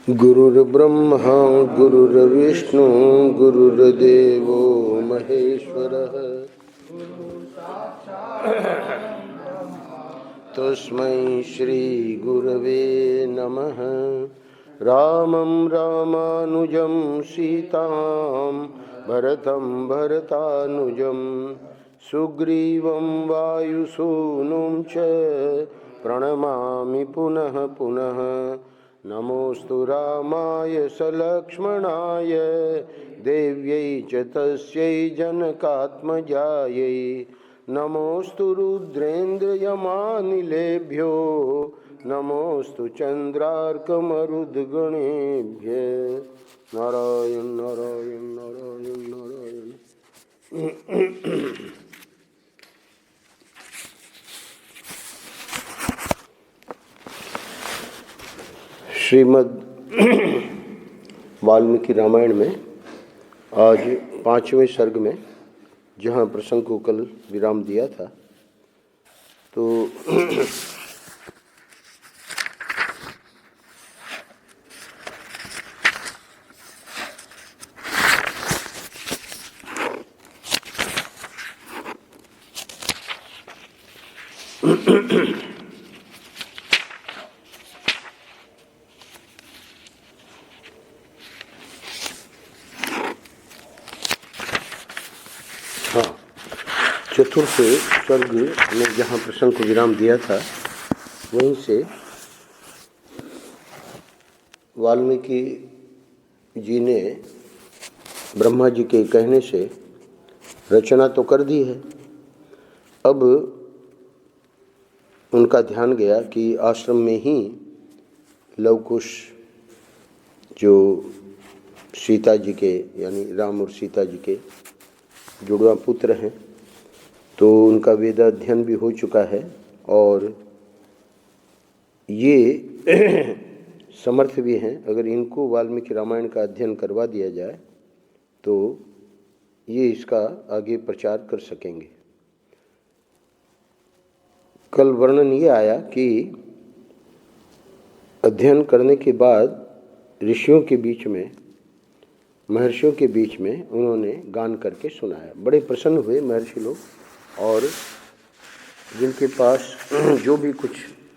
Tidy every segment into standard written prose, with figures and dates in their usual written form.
गुरुर्ब्रह्मा गुरुर्विष्णु गुरुर्देवो महेश्वरः तस्मै श्री गुरवे नमः। रामं रामानुजं सीतां भरतं भरतानुजं सुग्रीवं वायुसूनुं च प्रणमामि पुनः पुनः। नमोस्तु रामाय सलक्ष्मणाय देव्यै च तस्यै जनकात्मजायै। नमोस्तु रुद्रेन्द्रयमानिलेभ्यो नमोस्तु चन्द्रार्कमरुद्गणेभ्यः। नारायण नारायण नारायण नारायण। श्रीमद् वाल्मीकि रामायण में आज 5वें सर्ग में जहाँ प्रसंग को कल विराम दिया था, तो चतुर्थ सर्ग में जहाँ प्रसंग को विराम दिया था, वहीं से वाल्मीकि जी ने ब्रह्मा जी के कहने से रचना तो कर दी है। अब उनका ध्यान गया कि आश्रम में ही लवकुश जो सीता जी के यानी राम और सीता जी के जुड़वा पुत्र हैं, तो उनका वेदाध्ययन भी हो चुका है और ये समर्थ भी हैं। अगर इनको वाल्मीकि रामायण का अध्ययन करवा दिया जाए तो ये इसका आगे प्रचार कर सकेंगे। कल वर्णन ये आया कि अध्ययन करने के बाद ऋषियों के बीच में, महर्षियों के बीच में उन्होंने गान करके सुनाया। बड़े प्रसन्न हुए महर्षि लोग, और जिनके पास जो भी कुछ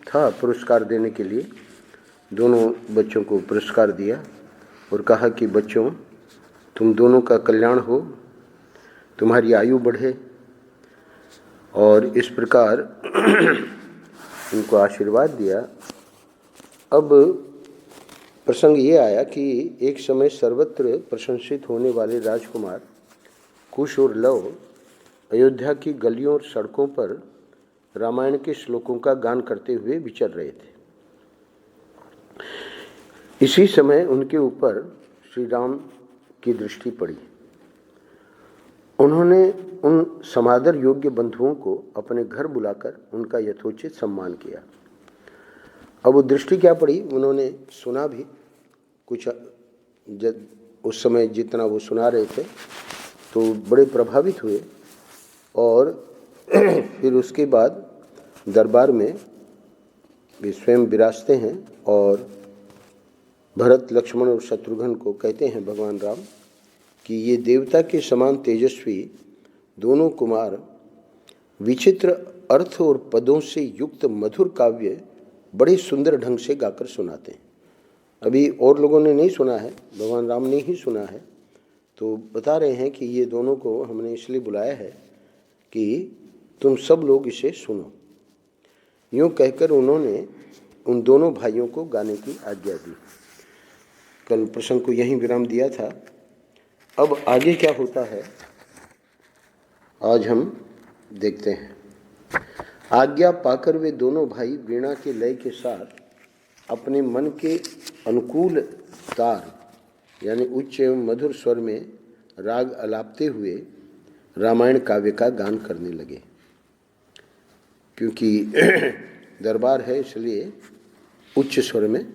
था पुरस्कार देने के लिए दोनों बच्चों को पुरस्कार दिया और कहा कि बच्चों, तुम दोनों का कल्याण हो, तुम्हारी आयु बढ़े, और इस प्रकार उनको आशीर्वाद दिया। अब प्रसंग ये आया कि एक समय सर्वत्र प्रशंसित होने वाले राजकुमार कुश और लव अयोध्या की गलियों और सड़कों पर रामायण के श्लोकों का गान करते हुए विचर रहे थे। इसी समय उनके ऊपर श्री राम की दृष्टि पड़ी। उन्होंने उन समादर योग्य बंधुओं को अपने घर बुलाकर उनका यथोचित सम्मान किया। अब वो दृष्टि क्या पड़ी, उन्होंने सुना भी कुछ, उस समय जितना वो सुना रहे थे तो बड़े प्रभावित हुए, और फिर उसके बाद दरबार में वे स्वयं विराजते हैं और भरत, लक्ष्मण और शत्रुघ्न को कहते हैं भगवान राम कि ये देवता के समान तेजस्वी दोनों कुमार विचित्र अर्थ और पदों से युक्त मधुर काव्य बड़े सुंदर ढंग से गाकर सुनाते हैं। अभी और लोगों ने नहीं सुना है, भगवान राम ने ही सुना है, तो बता रहे हैं कि ये दोनों को हमने इसलिए बुलाया है कि तुम सब लोग इसे सुनो। यूँ कहकर उन्होंने उन दोनों भाइयों को गाने की आज्ञा दी। कल प्रसंग को यहीं विराम दिया था। अब आगे क्या होता है आज हम देखते हैं। आज्ञा पाकर वे दोनों भाई वीणा के लय के साथ अपने मन के अनुकूल तार यानी उच्च एवं मधुर स्वर में राग अलापते हुए रामायण काव्य का गान करने लगे। क्योंकि दरबार है इसलिए उच्च स्वर में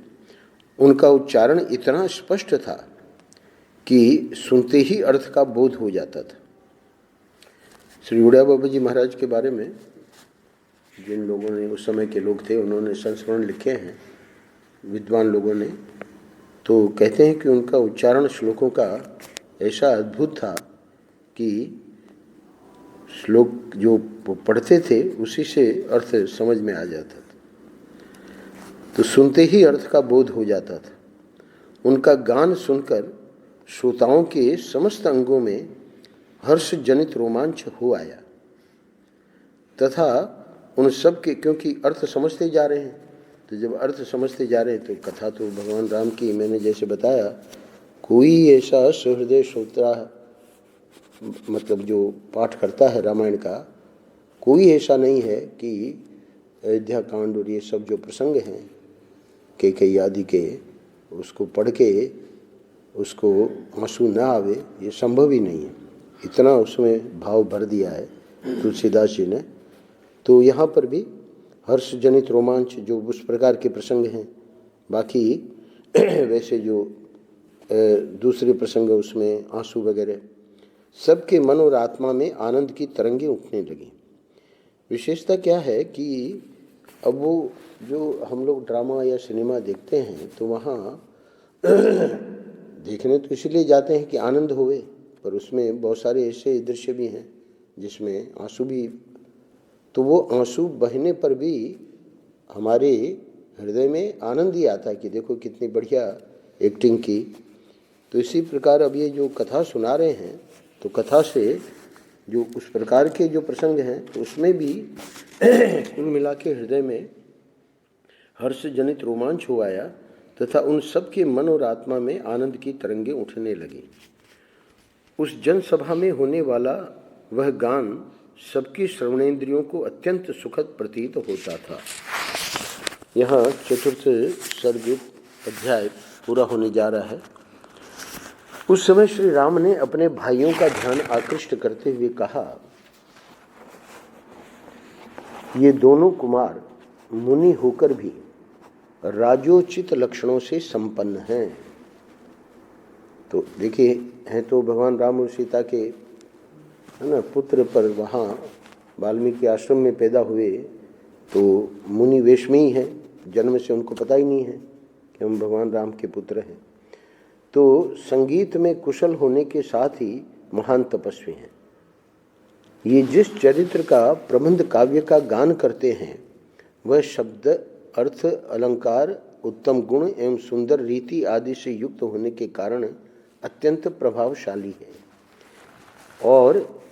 उनका उच्चारण इतना स्पष्ट था कि सुनते ही अर्थ का बोध हो जाता था। श्री उड़िया बाबा जी महाराज के बारे में जिन लोगों ने, उस समय के लोग थे, उन्होंने संस्मरण लिखे हैं, विद्वान लोगों ने, तो कहते हैं कि उनका उच्चारण श्लोकों का ऐसा अद्भुत था कि श्लोक जो पढ़ते थे उसी से अर्थ समझ में आ जाता था, तो सुनते ही अर्थ का बोध हो जाता था। उनका गान सुनकर श्रोताओं के समस्त अंगों में हर्ष जनित रोमांच हो आया तथा उन सब के, क्योंकि अर्थ समझते जा रहे हैं, तो जब अर्थ समझते जा रहे हैं तो कथा तो भगवान राम की, मैंने जैसे बताया, कोई ऐसा सुहृदय श्रोता, मतलब जो पाठ करता है रामायण का, कोई ऐसा नहीं है कि अयोध्या कांड और ये सब जो प्रसंग हैं कैकेयी आदि के, उसको पढ़ के उसको आंसू ना आवे, ये संभव ही नहीं है। इतना उसमें भाव भर दिया है तुलसीदास जी ने। तो यहाँ पर भी हर्ष जनित रोमांच जो उस प्रकार के प्रसंग हैं, बाकी वैसे जो दूसरे प्रसंग उसमें आंसू वगैरह, सबके मन और आत्मा में आनंद की तरंगें उठने लगी। विशेषता क्या है कि अब वो जो हम लोग ड्रामा या सिनेमा देखते हैं तो वहाँ देखने तो इसलिए जाते हैं कि आनंद होवे, पर उसमें बहुत सारे ऐसे दृश्य भी हैं जिसमें आंसू भी, तो वो आंसू बहने पर भी हमारे हृदय में आनंद ही आता है कि देखो कितनी बढ़िया एक्टिंग की। तो इसी प्रकार अब ये जो कथा सुना रहे हैं, तो कथा से जो उस प्रकार के जो प्रसंग हैं तो उसमें भी कुल मिला के हृदय में हर्ष जनित रोमांच हो आया तथा उन सब के मन और आत्मा में आनंद की तरंगें उठने लगी। उस जनसभा में होने वाला वह गान सबकी श्रवणेंद्रियों को अत्यंत सुखद प्रतीत होता था। यहाँ चतुर्थ सर्ग अध्याय पूरा होने जा रहा है। उस समय श्री राम ने अपने भाइयों का ध्यान आकृष्ट करते हुए कहा, ये दोनों कुमार मुनि होकर भी राजोचित लक्षणों से संपन्न हैं। तो देखिए, हैं तो भगवान राम और सीता के, है ना, पुत्र, पर वहाँ वाल्मीकि आश्रम में पैदा हुए तो मुनि वेश में ही हैं, जन्म से उनको पता ही नहीं है कि हम भगवान राम के पुत्र हैं। तो संगीत में कुशल होने के साथ ही महान तपस्वी हैं। ये जिस चरित्र का प्रबंध काव्य का गान करते हैं वह शब्द, अर्थ, अलंकार, उत्तम गुण एवं सुंदर रीति आदि से युक्त होने के कारण अत्यंत प्रभावशाली है। और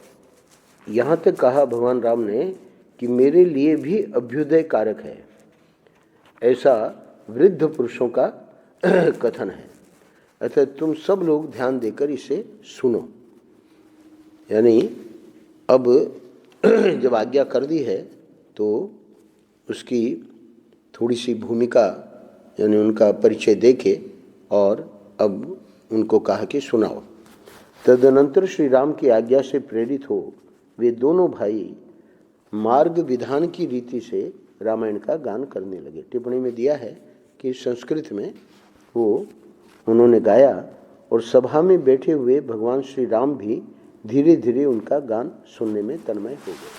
यहाँ तक कहा भगवान राम ने कि मेरे लिए भी अभ्युदय कारक है, ऐसा वृद्ध पुरुषों का कथन है। अतः तुम सब लोग ध्यान देकर इसे सुनो। यानी अब जब आज्ञा कर दी है तो उसकी थोड़ी सी भूमिका, यानी उनका परिचय देके और अब उनको कहा कि सुनाओ। तदनंतर श्री राम की आज्ञा से प्रेरित हो वे दोनों भाई मार्ग विधान की रीति से रामायण का गान करने लगे। टिप्पणी में दिया है कि संस्कृत में वो उन्होंने गाया और सभा में बैठे हुए भगवान श्री राम भी धीरे धीरे उनका गान सुनने में तन्मय हो गए।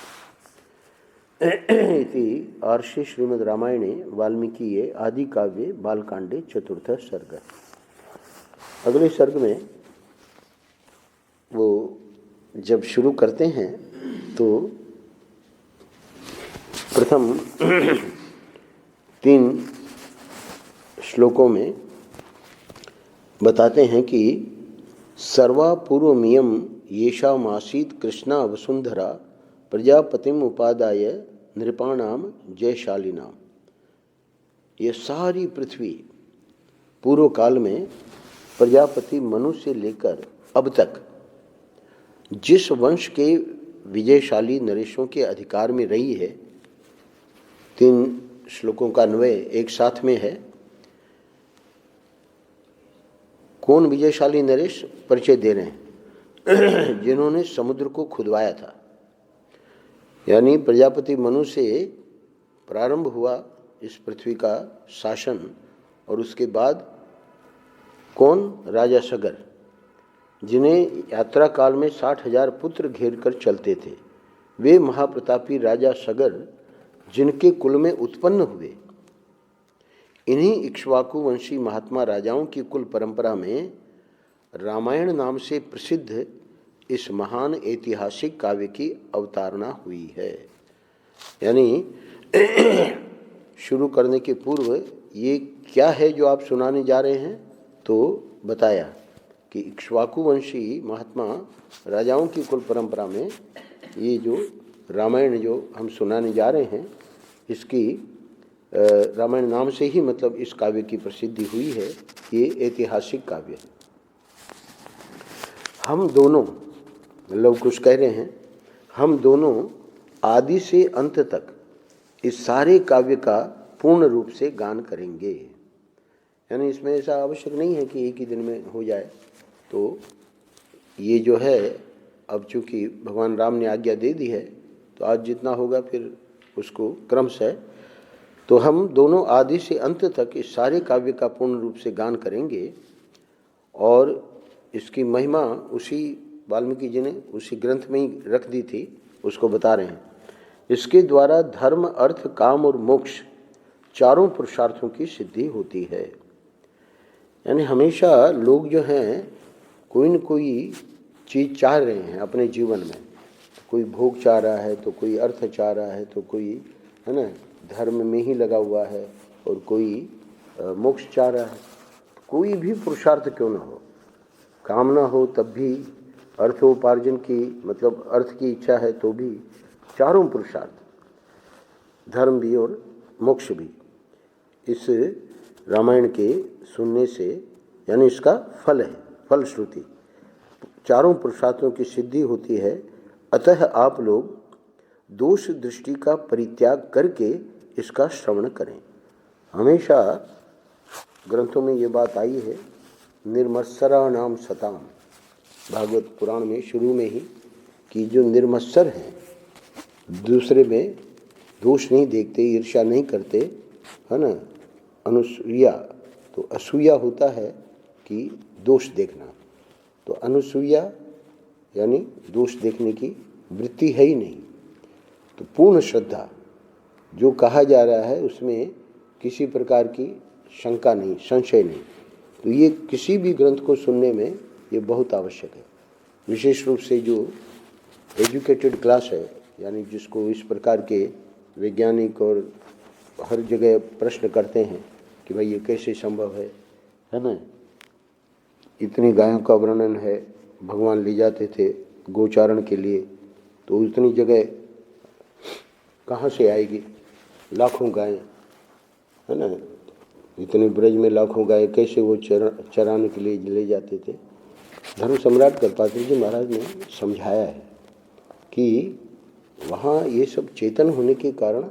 इति आर्षे श्रीमद् रामायणे वाल्मीकिये आदि काव्ये बालकांडे चतुर्थ सर्ग। अगले सर्ग में वो जब शुरू करते हैं तो प्रथम 3 श्लोकों में बताते हैं कि सर्वा पूर्वमियम येषामासीत् कृष्णा वसुंधरा प्रजापतिम उपादाय नृपाणाम जयशालिनाम। ये सारी पृथ्वी पूर्व काल में प्रजापति मनु से लेकर अब तक जिस वंश के विजयशाली नरेशों के अधिकार में रही है, 3 श्लोकों का अन्वय एक साथ में है। कौन विजयशाली नरेश? परिचय दे रहे हैं जिन्होंने समुद्र को खुदवाया था। यानी प्रजापति मनु से प्रारंभ हुआ इस पृथ्वी का शासन, और उसके बाद कौन? राजा सगर, जिन्हें यात्रा काल में 60,000 पुत्र घेर कर चलते थे। वे महाप्रतापी राजा सगर जिनके कुल में उत्पन्न हुए, इन्हीं इक्ष्वाकु वंशी महात्मा राजाओं की कुल परंपरा में रामायण नाम से प्रसिद्ध इस महान ऐतिहासिक काव्य की अवतारणा हुई है। यानी शुरू करने के पूर्व ये क्या है जो आप सुनाने जा रहे हैं, तो बताया कि इक्ष्वाकु वंशी महात्मा राजाओं की कुल परंपरा में ये जो रामायण जो हम सुनाने जा रहे हैं, इसकी रामायण नाम से ही मतलब इस काव्य की प्रसिद्धि हुई है। ये ऐतिहासिक काव्य है। हम दोनों, लव कुश कह रहे हैं, हम दोनों आदि से अंत तक इस सारे काव्य का पूर्ण रूप से गान करेंगे। यानी इसमें ऐसा आवश्यक नहीं है कि एक ही दिन में हो जाए। तो ये जो है, अब चूँकि भगवान राम ने आज्ञा दे दी है तो आज जितना होगा फिर उसको क्रमशः, तो हम दोनों आदि से अंत तक इस सारे काव्य का पूर्ण रूप से गान करेंगे। और इसकी महिमा उसी वाल्मीकि जी ने उसी ग्रंथ में ही रख दी थी, उसको बता रहे हैं। इसके द्वारा धर्म, अर्थ, काम और मोक्ष चारों पुरुषार्थों की सिद्धि होती है। यानी हमेशा लोग जो हैं कोई न कोई चीज़ चाह रहे हैं अपने जीवन में। कोई भोग चाह रहा है, तो कोई अर्थ चाह रहा है, तो कोई है ना धर्म में ही लगा हुआ है, और कोई मोक्ष चाह रहा है। कोई भी पुरुषार्थ क्यों ना हो, कामना हो तब भी, अर्थोपार्जन की मतलब अर्थ की इच्छा है तो भी, चारों पुरुषार्थ, धर्म भी और मोक्ष भी, इस रामायण के सुनने से यानी इसका फल है, फलश्रुति, चारों पुरुषार्थों की सिद्धि होती है। अतः आप लोग दोष दृष्टि का परित्याग करके इसका श्रवण करें। हमेशा ग्रंथों में ये बात आई है, निर्मत्सरा नाम सताम, भागवत पुराण में शुरू में ही, कि जो निर्मत्सर हैं, दूसरे में दोष नहीं देखते, ईर्ष्या नहीं करते, है ना, अनुसूया, तो असूया होता है कि दोष देखना, तो अनुसूया यानी दोष देखने की वृत्ति है ही नहीं। तो पूर्ण श्रद्धा जो कहा जा रहा है उसमें किसी प्रकार की शंका नहीं, संशय नहीं। तो ये किसी भी ग्रंथ को सुनने में ये बहुत आवश्यक है। विशेष रूप से जो एजुकेटेड क्लास है, यानी जिसको इस प्रकार के वैज्ञानिक और हर जगह प्रश्न करते हैं कि भाई ये कैसे संभव है ना, इतनी गायों का वर्णन है, भगवान ले जाते थे गोचारण के लिए, तो इतनी जगह कहाँ से आएगी, लाखों गायें, है ना, इतने ब्रज में लाखों गायें कैसे वो चराने के लिए ले जाते थे। धर्म सम्राट कल्पात्री जी महाराज ने समझाया है कि वहाँ ये सब चेतन होने के कारण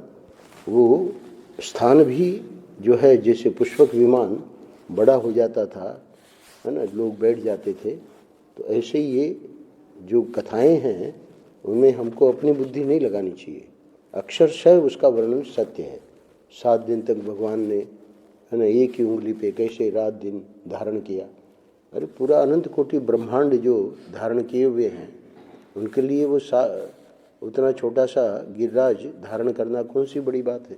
वो स्थान भी जो है, जैसे पुष्पक विमान बड़ा हो जाता था, है ना, लोग बैठ जाते थे, तो ऐसे ये जो कथाएं हैं उनमें हमको अपनी बुद्धि नहीं लगानी चाहिए। अक्षरशः उसका वर्णन सत्य है। 7 दिन तक भगवान ने, है ना, एक ही उंगली पे कैसे रात दिन धारण किया। अरे पूरा अनंत कोटि ब्रह्मांड जो धारण किए हुए हैं, उनके लिए वो उतना छोटा सा गिरिराज धारण करना कौन सी बड़ी बात है।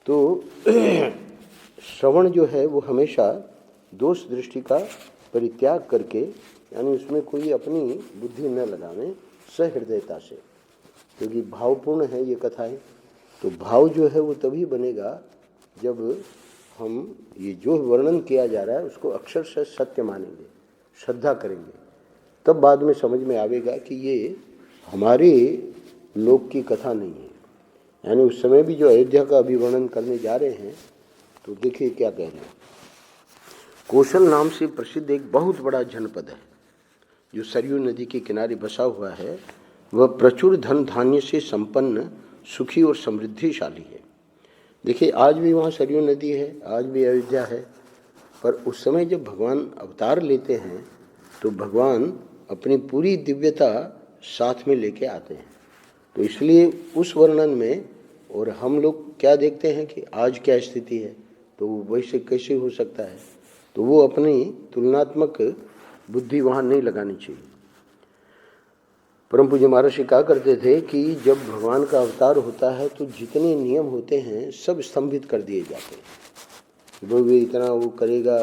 तो श्रवण जो है वो हमेशा दोष दृष्टि का परित्याग करके, यानी उसमें कोई अपनी बुद्धि न लगावे, सहृदयता से, क्योंकि भावपूर्ण है ये कथाएं। तो भाव जो है वो तभी बनेगा जब हम ये जो वर्णन किया जा रहा है उसको अक्षरशः सत्य मानेंगे, श्रद्धा करेंगे, तब बाद में समझ में आवेगा कि ये हमारे लोक की कथा नहीं है। यानी उस समय भी जो अयोध्या का अभी वर्णन करने जा रहे हैं, तो देखिए क्या कह रहे हैं। कौशल नाम से प्रसिद्ध एक बहुत बड़ा जनपद है जो सरयू नदी के किनारे बसा हुआ है। वह प्रचुर धन धान्य से संपन्न, सुखी और समृद्धिशाली है। देखिए आज भी वहाँ सरयू नदी है, आज भी अयोध्या है, पर उस समय जब भगवान अवतार लेते हैं तो भगवान अपनी पूरी दिव्यता साथ में लेके आते हैं। तो इसलिए उस वर्णन में, और हम लोग क्या देखते हैं कि आज क्या स्थिति है, तो वैसे कैसे हो सकता है, तो वो अपनी तुलनात्मक बुद्धि वहाँ नहीं लगानी चाहिए। परम पूज्य महर्षि कहा करते थे कि जब भगवान का अवतार होता है तो जितने नियम होते हैं सब स्तंभित कर दिए जाते हैं। वो इतना वो करेगा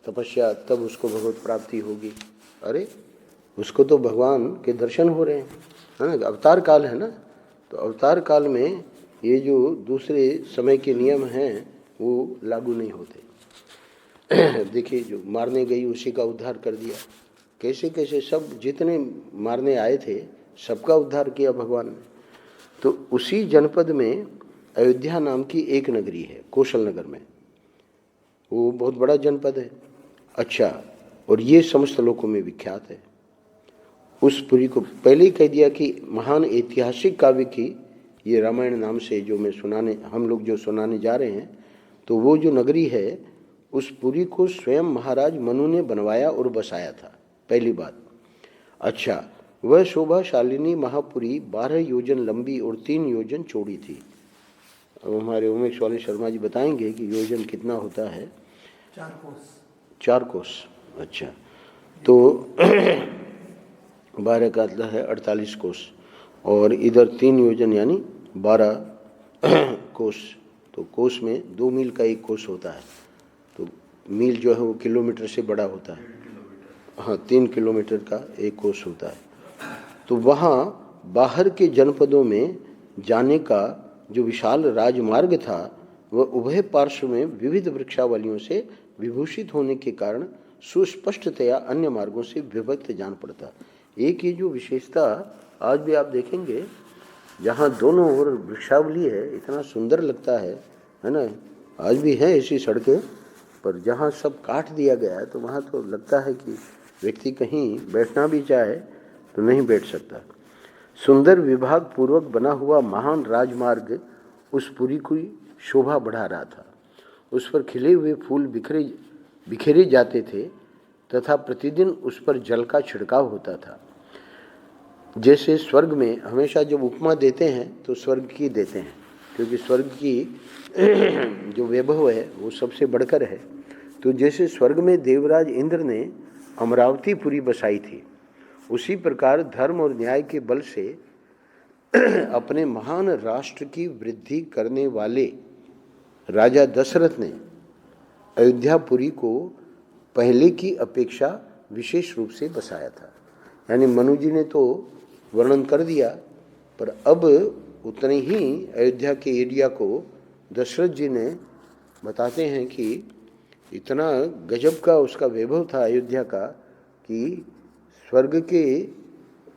तपस्या तब उसको भगवत प्राप्ति होगी। अरे उसको तो भगवान के दर्शन हो रहे हैं, है ना, अवतार काल है ना। तो अवतार काल में ये जो दूसरे समय के नियम हैं वो लागू नहीं होते। देखिए जो मारने गई उसी का उद्धार कर दिया, कैसे कैसे सब जितने मारने आए थे सबका उद्धार किया भगवान ने। तो उसी जनपद में अयोध्या नाम की एक नगरी है कौशल नगर में, वो बहुत बड़ा जनपद है। अच्छा, और ये समस्त लोकों में विख्यात है। उस पुरी को पहले ही कह दिया कि महान ऐतिहासिक काव्य की ये रामायण नाम से जो मैं हम लोग जो सुनाने जा रहे हैं, तो वो जो नगरी है उस पुरी को स्वयं महाराज मनु ने बनवाया और बसाया था, पहली बात। अच्छा, वह शोभाशालिनी महापुरी 12 योजन लंबी और 3 योजन चौड़ी थी। अब हमारे उमेश वाले शर्मा जी बताएंगे कि योजन कितना होता है। 4 कोस। अच्छा, तो 12 का मतलब है 48 कोस, और इधर 3 योजन यानी 12 कोस। तो कोस में 2 मील का एक कोस होता है, तो मील जो है वो किलोमीटर से बड़ा होता है। हाँ, 3 किलोमीटर का एक कोस होता है। तो वहाँ बाहर के जनपदों में जाने का जो विशाल राजमार्ग था वह उभय पार्श्व में विविध वृक्षावलियों से विभूषित होने के कारण सुस्पष्टतया अन्य मार्गों से विभक्त जान पड़ता। एक ये जो विशेषता आज भी आप देखेंगे, जहाँ दोनों ओर वृक्षावली है, इतना सुंदर लगता है ना। आज भी हैं ऐसी सड़कें, पर जहाँ सब काट दिया गया है तो वहाँ तो लगता है कि व्यक्ति कहीं बैठना भी चाहे तो नहीं बैठ सकता। सुंदर विभाग पूर्वक बना हुआ महान राजमार्ग उस पुरी की शोभा बढ़ा रहा था। उस पर खिले हुए फूल बिखेरे जाते थे तथा प्रतिदिन उस पर जल का छिड़काव होता था। जैसे स्वर्ग में हमेशा जब उपमा देते हैं तो स्वर्ग की देते हैं, क्योंकि स्वर्ग की जो वैभव है वो सबसे बढ़कर है। तो जैसे स्वर्ग में देवराज इंद्र ने अमरावतीपुरी बसाई थी, उसी प्रकार धर्म और न्याय के बल से अपने महान राष्ट्र की वृद्धि करने वाले राजा दशरथ ने अयोध्यापुरी को पहले की अपेक्षा विशेष रूप से बसाया था। यानी मनु जी ने तो वर्णन कर दिया, पर अब उतने ही अयोध्या के एरिया को दशरथ जी ने बताते हैं कि इतना गजब का उसका वैभव था अयोध्या का कि स्वर्ग के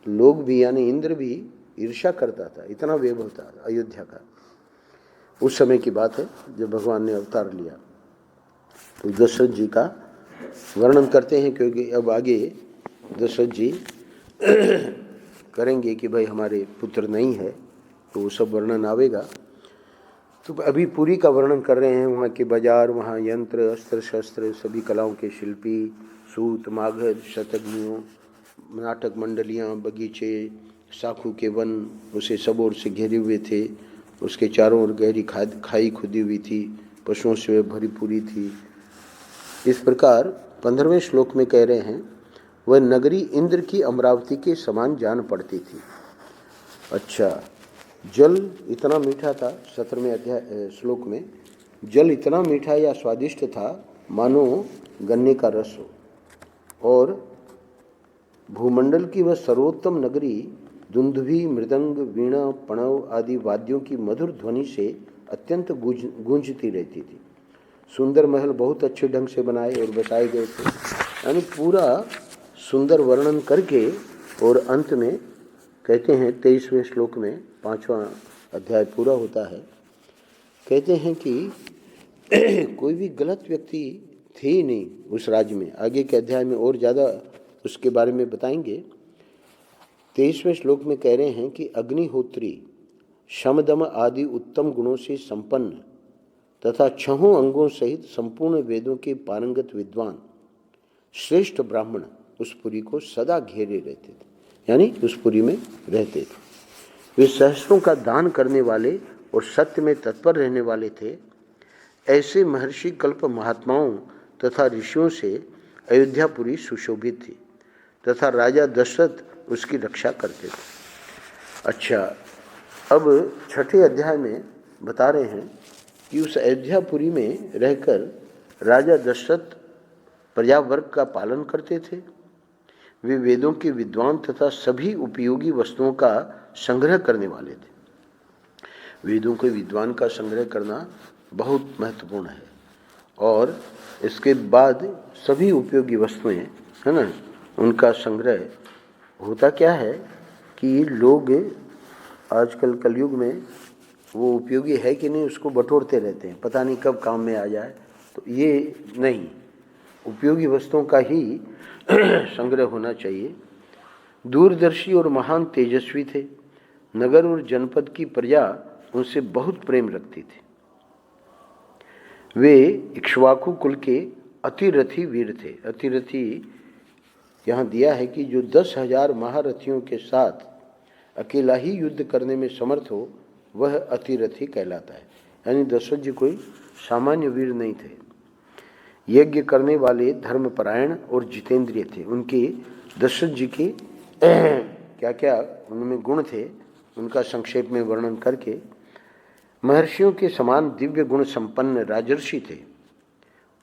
लोग भी यानी इंद्र भी ईर्ष्या करता था, इतना वैभव था अयोध्या का। उस समय की बात है जब भगवान ने अवतार लिया। तो दशरथ जी का वर्णन करते हैं, क्योंकि अब आगे दशरथ जी करेंगे कि भाई हमारे पुत्र नहीं है, तो वो सब वर्णन आवेगा। तो अभी पुरी का वर्णन कर रहे हैं, वहाँ के बाजार, वहाँ यंत्र अस्त्र शस्त्र सभी कलाओं के शिल्पी, सूत मागध शतघ्नियों, नाटक मंडलियाँ, बगीचे, साखू के वन उसे सब ओर से घेरे हुए थे। उसके चारों ओर गहरी खाई खुदी हुई थी, पशुओं से भरी पूरी थी। इस प्रकार 15वें श्लोक में कह रहे हैं, वह नगरी इंद्र की अमरावती के समान जान पड़ती थी। अच्छा, जल इतना मीठा था, 17वें श्लोक में जल इतना मीठा या स्वादिष्ट था मानो गन्ने का रस हो, और भूमंडल की वह सर्वोत्तम नगरी दुंदुभी, मृदंग, वीणा, पणव आदि वाद्यों की मधुर ध्वनि से अत्यंत गूंजती रहती थी। सुंदर महल बहुत अच्छे ढंग से बनाए और बसाए गए थे। यानी पूरा सुंदर वर्णन करके और अंत में कहते हैं 23वें श्लोक में 5वां अध्याय पूरा होता है, कहते हैं कि कोई भी गलत व्यक्ति थे ही नहीं उस राज्य में। आगे के अध्याय में और ज़्यादा उसके बारे में बताएंगे। 23वें श्लोक में कह रहे हैं कि अग्निहोत्री शमदम आदि उत्तम गुणों से संपन्न तथा 6 अंगों सहित संपूर्ण वेदों के पारंगत विद्वान श्रेष्ठ ब्राह्मण उस पुरी को सदा घेरे रहते थे, यानी उस पुरी में रहते थे। वे सहस्रों का दान करने वाले और सत्य में तत्पर रहने वाले थे। ऐसे महर्षि कल्प महात्माओं तथा ऋषियों से अयोध्यापुरी सुशोभित थी तथा राजा दशरथ उसकी रक्षा करते थे। अच्छा, अब 6ठे अध्याय में बता रहे हैं कि उस अयोध्यापुरी में रहकर राजा दशरथ प्रजावर्ग का पालन करते थे। वे वेदों के विद्वान तथा सभी उपयोगी वस्तुओं का संग्रह करने वाले थे। वेदों के विद्वान का संग्रह करना बहुत महत्वपूर्ण है। और इसके बाद सभी उपयोगी वस्तुएं, है ना, उनका संग्रह। होता क्या है कि लोग आजकल कलयुग में वो उपयोगी है कि नहीं उसको बटोरते रहते हैं, पता नहीं कब काम में आ जाए। तो ये नहीं, उपयोगी वस्तुओं का ही संग्रह होना चाहिए। दूरदर्शी और महान तेजस्वी थे। नगर और जनपद की प्रजा उनसे बहुत प्रेम रखती थी। वे इक्ष्वाकु कुल के अतिरथी वीर थे। अतिरथी यहाँ दिया है कि जो 10,000 महारथियों के साथ अकेला ही युद्ध करने में समर्थ हो वह अतिरथी कहलाता है। यानी दशरथ जी कोई सामान्य वीर नहीं थे। यज्ञ करने वाले धर्मपरायण और जितेंद्रिय थे। उनके दशरथ जी के क्या क्या उनमें गुण थे उनका संक्षेप में वर्णन करके, महर्षियों के समान दिव्य गुण संपन्न राजर्षि थे।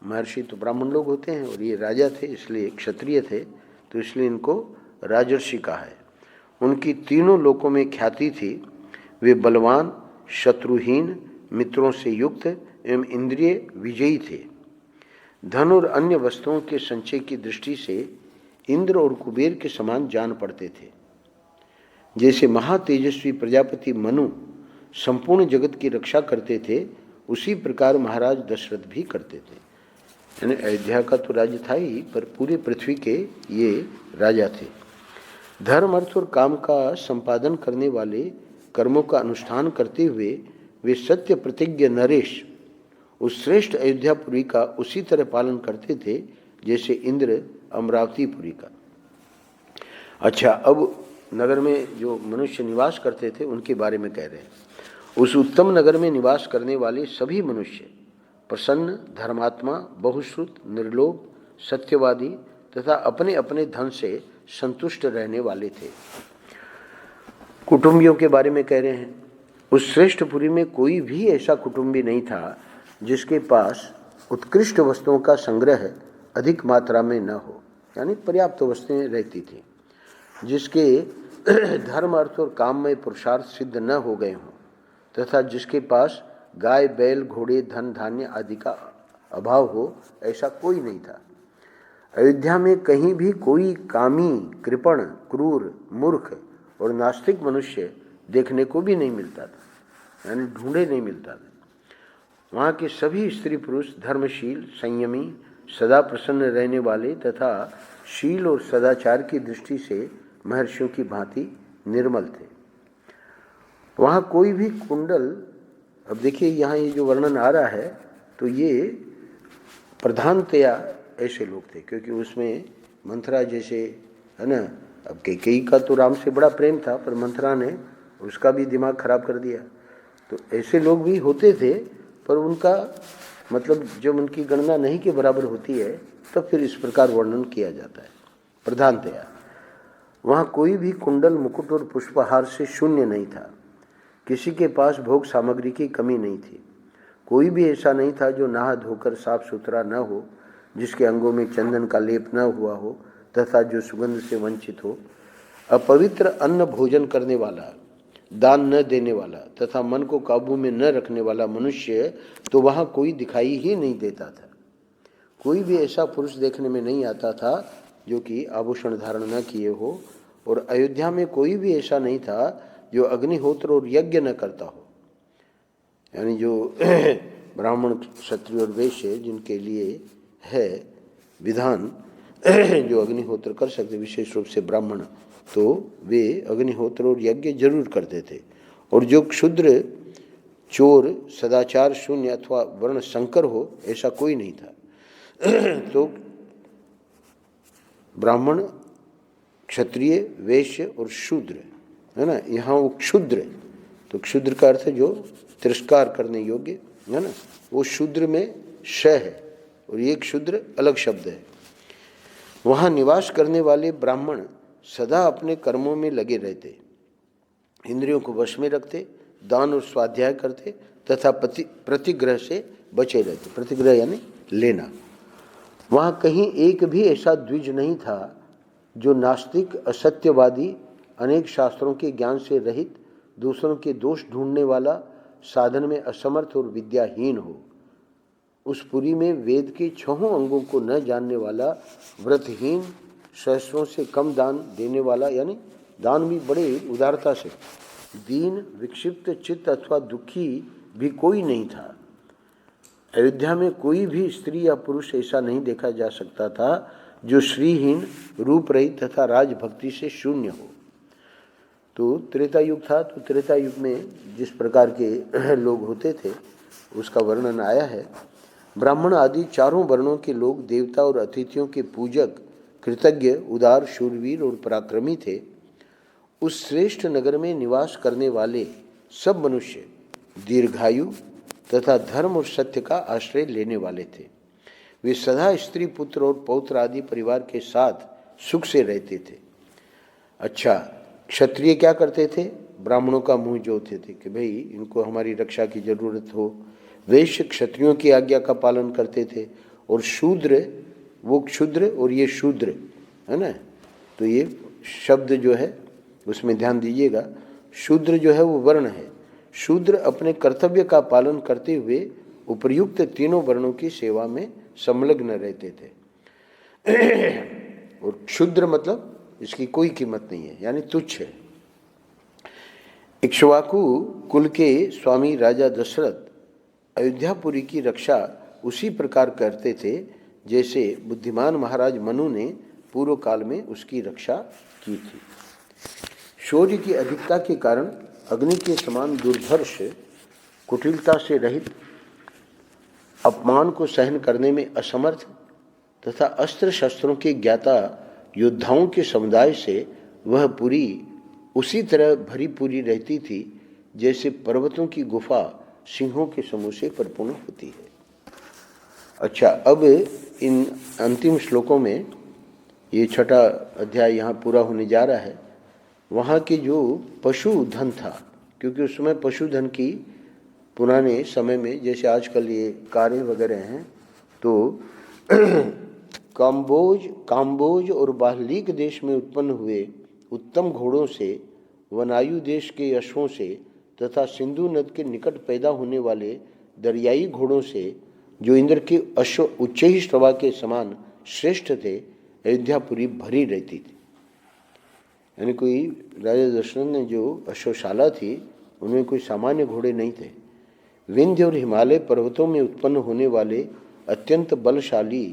महर्षि तो ब्राह्मण लोग होते हैं और ये राजा थे, इसलिए क्षत्रिय थे, तो इसलिए इनको राजर्षि कहा है। उनकी तीनों लोकों में ख्याति थी। वे बलवान, शत्रुहीन, मित्रों से युक्त एवं इंद्रिय विजयी थे। धन और अन्य वस्तुओं के संचय की दृष्टि से इंद्र और कुबेर के समान जान पड़ते थे। जैसे महातेजस्वी प्रजापति मनु संपूर्ण जगत की रक्षा करते थे, उसी प्रकार महाराज दशरथ भी करते थे। यानी अयोध्या का तो राज्य था ही, पर पूरे पृथ्वी के ये राजा थे। धर्म, अर्थ और काम का संपादन करने वाले कर्मों का अनुष्ठान करते हुए वे सत्य प्रतिज्ञ नरेश उस श्रेष्ठ अयोध्यापुरी का उसी तरह पालन करते थे जैसे इंद्र अमरावतीपुरी का। अच्छा, अब नगर में जो मनुष्य निवास करते थे उनके बारे में कह रहे हैं। उस उत्तम नगर में निवास करने वाले सभी मनुष्य प्रसन्न, धर्मात्मा, बहुश्रुत, निर्लोभ, सत्यवादी तथा अपने अपने धन से संतुष्ट रहने वाले थे। कुटुंबियों के बारे में कह रहे हैं। उस श्रेष्ठ पुरी में कोई भी ऐसा कुटुंबी नहीं था जिसके पास उत्कृष्ट वस्तुओं का संग्रह अधिक मात्रा में न हो, यानी पर्याप्त वस्तुएं रहती थी। जिसके धर्म, अर्थ और काम में पुरुषार्थ सिद्ध न हो गए हों तथा जिसके पास गाय, बैल, घोड़े, धन, धान्य आदि का अभाव हो, ऐसा कोई नहीं था। अयोध्या में कहीं भी कोई कामी, कृपण, क्रूर, मूर्ख और नास्तिक मनुष्य देखने को भी नहीं मिलता था, यानी ढूंढे नहीं मिलता था। वहाँ के सभी स्त्री पुरुष धर्मशील, संयमी, सदा प्रसन्न रहने वाले तथा शील और सदाचार की दृष्टि से महर्षियों की भांति निर्मल थे। वहाँ कोई भी कुंडल, अब देखिए यहाँ ये जो वर्णन आ रहा है तो ये प्रधानतया ऐसे लोग थे, क्योंकि उसमें मंथरा जैसे, है ना, अब कैकेयी का तो राम से बड़ा प्रेम था, पर मंथरा ने उसका भी दिमाग खराब कर दिया। तो ऐसे लोग भी होते थे, पर उनका मतलब जब उनकी गणना नहीं के बराबर होती है तब फिर इस प्रकार वर्णन किया जाता है प्रधानतया। वहाँ कोई भी कुंडल, मुकुट और पुष्पहार से शून्य नहीं था। किसी के पास भोग सामग्री की कमी नहीं थी। कोई भी ऐसा नहीं था जो नहा धोकर साफ सुथरा न हो, जिसके अंगों में चंदन का लेप न हुआ हो तथा जो सुगंध से वंचित हो। अपवित्र अन्न भोजन करने वाला, दान न देने वाला तथा मन को काबू में न रखने वाला मनुष्य तो वहाँ कोई दिखाई ही नहीं देता था। कोई भी ऐसा पुरुष देखने में नहीं आता था जो कि आभूषण धारण न किए हो, और अयोध्या में कोई भी ऐसा नहीं था जो अग्निहोत्र और यज्ञ न करता हो। यानी जो ब्राह्मण, क्षत्रिय और वैश्य जिनके लिए है विधान जो अग्निहोत्र कर सकते, विशेष रूप से ब्राह्मण, तो वे अग्निहोत्र और यज्ञ जरूर करते थे। और जो क्षुद्र, चोर, सदाचार शून्य अथवा वर्ण संकर हो, ऐसा कोई नहीं था। तो ब्राह्मण, क्षत्रिय, वैश्य और शूद्र, है ना, यहाँ वो क्षुद्र, तो क्षुद्र का अर्थ है जो तिरस्कार करने योग्य, है ना, वो शूद्र में श है और ये क्षुद्र अलग शब्द है। वहाँ निवास करने वाले ब्राह्मण सदा अपने कर्मों में लगे रहते, इंद्रियों को वश में रखते, दान और स्वाध्याय करते तथा प्रतिग्रह से बचे रहते। प्रतिग्रह यानी लेना। वहाँ कहीं एक भी ऐसा द्विज नहीं था जो नास्तिक, असत्यवादी, अनेक शास्त्रों के ज्ञान से रहित, दूसरों के दोष ढूंढने वाला, साधन में असमर्थ और विद्याहीन हो। उस पुरी में वेद के 6 अंगों को न जानने वाला, व्रतहीन, सहस्रों से कम दान देने वाला, यानी दान भी बड़े उदारता से, दीन, विक्षिप्त चित्त अथवा दुखी भी कोई नहीं था। अयोध्या में कोई भी स्त्री या पुरुष ऐसा नहीं देखा जा सकता था जो श्रीहीन, रूप रहित तथा राजभक्ति से शून्य हो। तो त्रेता युग था, तो त्रेता युग में जिस प्रकार के लोग होते थे उसका वर्णन आया है। ब्राह्मण आदि चारों वर्णों के लोग देवता और अतिथियों के पूजक, कृतज्ञ, उदार, शूरवीर और पराक्रमी थे। उस श्रेष्ठ नगर में निवास करने वाले सब मनुष्य दीर्घायु तथा धर्म और सत्य का आश्रय लेने वाले थे। वे सदा स्त्री, पुत्र और पौत्र आदि परिवार के साथ सुख से रहते थे। अच्छा, क्षत्रिय क्या करते थे? ब्राह्मणों का मुंह जोते थे कि भाई इनको हमारी रक्षा की जरूरत हो। वैश्य क्षत्रियों की आज्ञा का पालन करते थे। और शूद्र, वो क्षुद्र और ये शूद्र है ना, तो ये शब्द जो है उसमें ध्यान दीजिएगा। शूद्र जो है वो वर्ण है। शूद्र अपने कर्तव्य का पालन करते हुए उपर्युक्त तीनों वर्णों की सेवा में संलग्न रहते थे। और क्षुद्र मतलब इसकी कोई कीमत नहीं है, यानी तुच्छ है। इक्ष्वाकु कुल के स्वामी राजा दशरथ अयोध्यापुरी की रक्षा उसी प्रकार करते थे जैसे बुद्धिमान महाराज मनु ने पूर्व काल में उसकी रक्षा की थी। शौर्य की अधिकता के कारण अग्नि के समान दुर्धर्ष, कुटिलता से रहित, अपमान को सहन करने में असमर्थ तथा अस्त्र शस्त्रों के ज्ञाता योद्धाओं के समुदाय से वह पुरी उसी तरह भरी पूरी रहती थी जैसे पर्वतों की गुफा सिंहों के समूह से परिपूर्ण होती है। अच्छा, अब इन अंतिम श्लोकों में ये 6ठा अध्याय यहाँ पूरा होने जा रहा है। वहाँ के जो पशुधन था, क्योंकि उस समय पशुधन की पुराने समय में जैसे आजकल ये कारें वगैरह हैं, तो काम्बोज और बाहलीक देश में उत्पन्न हुए उत्तम घोड़ों से, वनायु देश के अश्वों से तथा सिंधु नद के निकट पैदा होने वाले दरियाई घोड़ों से, जो इंद्र के अश्व उच्च ही श्रवा के समान श्रेष्ठ थे, अयोध्यापुरी भरी रहती थी। यानी कोई राजा दशरथ ने जो अश्वशाला थी उनमें कोई सामान्य घोड़े नहीं थे। विंध्य और हिमालय पर्वतों में उत्पन्न होने वाले अत्यंत बलशाली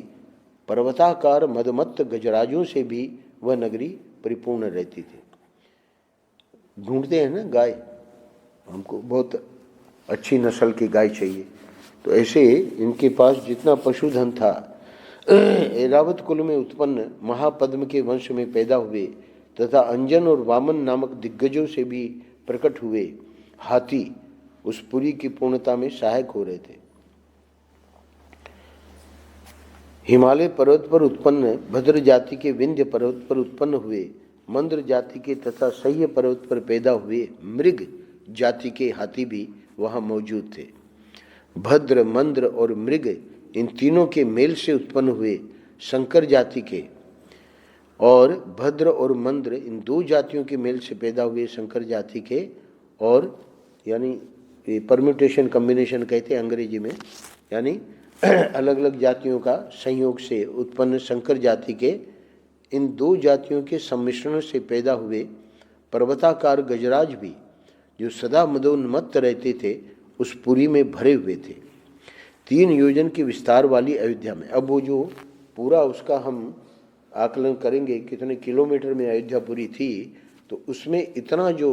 पर्वताकार मदमत्त गजराजों से भी वह नगरी परिपूर्ण रहती थी। ढूंढते हैं ना गाय, हमको बहुत अच्छी नस्ल की गाय चाहिए, तो ऐसे इनके पास जितना पशुधन था, ऐरावत कुल में उत्पन्न महापद्म के वंश में पैदा हुए तथा अंजन और वामन नामक दिग्गजों से भी प्रकट हुए हाथी उस पुरी की पूर्णता में सहायक हो रहे थे। हिमालय पर्वत पर उत्पन्न भद्र जाति के विंध्य पर्वत पर उत्पन्न हुए मंद्र जाति के तथा सह्य पर्वत पर पैदा हुए मृग जाति के हाथी भी वहां मौजूद थे। भद्र, मंद्र और मृग इन तीनों के मेल से उत्पन्न हुए शंकर जाति के, और भद्र और मंद्र इन दो जातियों के मेल से पैदा हुए शंकर जाति के, और यानी परम्यूटेशन कम्बिनेशन कहते हैं अंग्रेजी में, यानी अलग अलग जातियों का संयोग से उत्पन्न शंकर जाति के, इन दो जातियों के सम्मिश्रण से पैदा हुए पर्वताकार गजराज भी, जो सदा मदोन्मत्त रहते थे, उस पुरी में भरे हुए थे। 3 योजन की विस्तार वाली अयोध्या में, अब वो जो पूरा उसका हम आकलन करेंगे कितने किलोमीटर में अयोध्यापुरी थी, तो उसमें इतना जो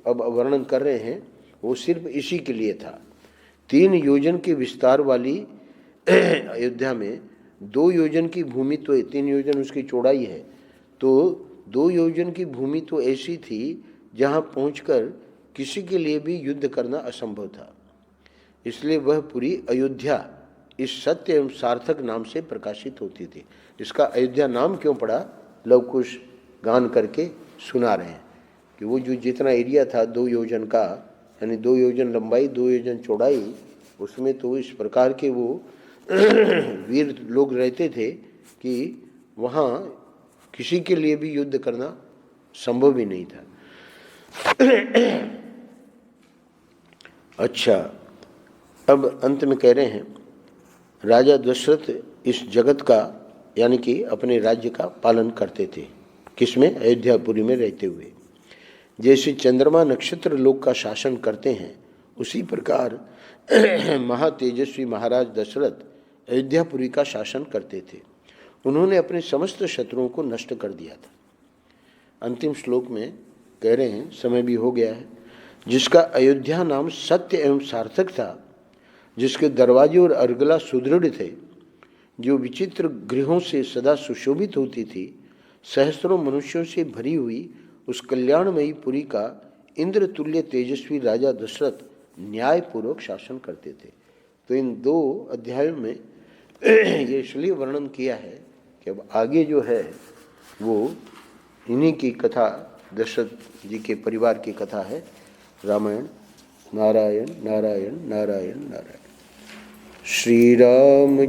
अब वर्णन कर रहे हैं वो सिर्फ इसी के लिए था। 3 योजन की विस्तार वाली अयोध्या में 2 योजन की भूमि, तो 3 योजन उसकी चौड़ाई है, तो 2 योजन की भूमि तो ऐसी थी जहाँ पहुंचकर किसी के लिए भी युद्ध करना असंभव था। इसलिए वह पूरी अयोध्या इस सत्य एवं सार्थक नाम से प्रकाशित होती थी। इसका अयोध्या नाम क्यों पड़ा, लवकुश गान करके सुना रहे हैं कि वो जो जितना एरिया था 2 योजन का, यानी 2 योजन लंबाई 2 योजन चौड़ाई, उसमें तो इस प्रकार के वो वीर लोग रहते थे कि वहाँ किसी के लिए भी युद्ध करना संभव ही नहीं था। अच्छा, अब अंत में कह रहे हैं, राजा दशरथ इस जगत का यानी कि अपने राज्य का पालन करते थे। किसमें? अयोध्यापुरी में रहते हुए। जैसे चंद्रमा नक्षत्र लोक का शासन करते हैं, उसी प्रकार महातेजस्वी महाराज दशरथ अयोध्यापुरी का शासन करते थे। उन्होंने अपने समस्त शत्रुओं को नष्ट कर दिया था। अंतिम श्लोक में कह रहे हैं, समय भी हो गया है, जिसका अयोध्या नाम सत्य एवं सार्थक था, जिसके दरवाजे और अर्गला सुदृढ़ थे, जो विचित्र गृहों से सदा सुशोभित होती थी, सहस्त्रों मनुष्यों से भरी हुई उस कल्याणमयी पुरी का इंद्र तुल्य तेजस्वी राजा दशरथ न्यायपूर्वक शासन करते थे। तो इन 2 अध्यायों में ये इसलिए वर्णन किया है कि अब आगे जो है वो इन्हीं की कथा, दशरथ जी के परिवार की कथा है। रामायण। नारायण नारायण नारायण नारायण। श्री राम